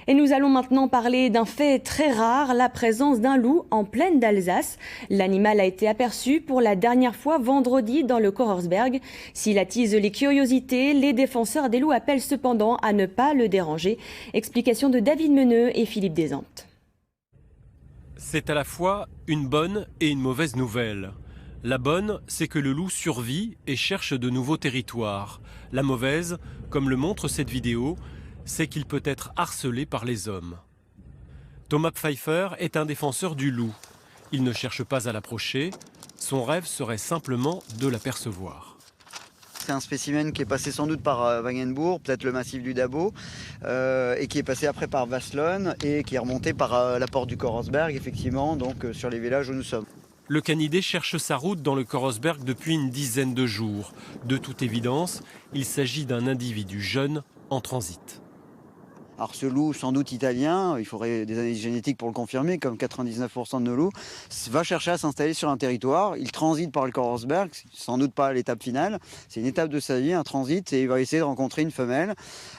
Et nous allons maintenant parler d'un fait très rare, la présence d'un loup en plaine d'Alsace. L'animal a été aperçu pour la dernière fois vendredi dans le Kochersberg. S'il attise les curiosités, les défenseurs des loups appellent cependant à ne pas le déranger. Explication de David Meneux et Philippe Desantes. C'est à la fois une bonne et une mauvaise nouvelle. La bonne, c'est que le loup survit et cherche de nouveaux territoires. La mauvaise, comme le montre cette vidéo, c'est qu'il peut être harcelé par les hommes. Thomas Pfeiffer est un défenseur du loup. Il ne cherche pas à l'approcher, son rêve serait simplement de l'apercevoir. C'est un spécimen qui est passé sans doute par Wagenbourg, peut-être le massif du Dabo, et qui est passé après par Wasselonne et qui est remonté par la porte du Kochersberg, effectivement, donc sur les villages où nous sommes. Le canidé cherche sa route dans le Kochersberg depuis une dizaine de jours. De toute évidence, il s'agit d'un individu jeune en transit. Alors ce loup, sans doute italien, il faudrait des analyses génétiques pour le confirmer, comme 99% de nos loups, va chercher à s'installer sur un territoire. Il transite par le Kochersberg, sans doute pas à l'étape finale. C'est une étape de sa vie, un transit, et il va essayer de rencontrer une femelle.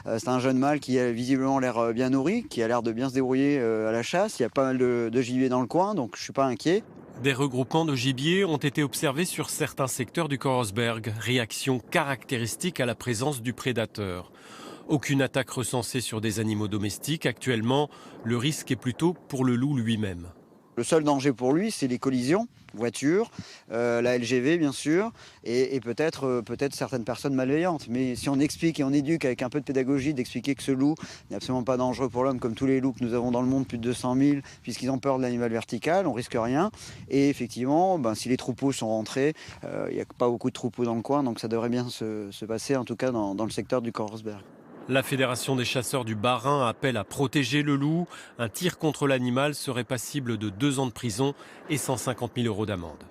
C'est un jeune mâle qui a visiblement l'air bien nourri, qui a l'air de bien se débrouiller à la chasse. Il y a pas mal de gibier dans le coin, donc je ne suis pas inquiet. Des regroupements de gibier ont été observés sur certains secteurs du Kochersberg, réaction caractéristique à la présence du prédateur. Aucune attaque recensée sur des animaux domestiques. Actuellement, le risque est plutôt pour le loup lui-même. Le seul danger pour lui, c'est les collisions, voitures, la LGV bien sûr, et peut-être certaines personnes malveillantes. Mais si on explique et on éduque avec un peu de pédagogie, d'expliquer que ce loup n'est absolument pas dangereux pour l'homme, comme tous les loups que nous avons dans le monde, plus de 200 000, puisqu'ils ont peur de l'animal vertical, on risque rien. Et effectivement, si les troupeaux sont rentrés, il n'y a pas beaucoup de troupeaux dans le coin, donc ça devrait bien se passer, en tout cas dans le secteur du Kochersberg. La Fédération des chasseurs du Bas-Rhin appelle à protéger le loup. Un tir contre l'animal serait passible de 2 ans de prison et 150 000 € d'amende.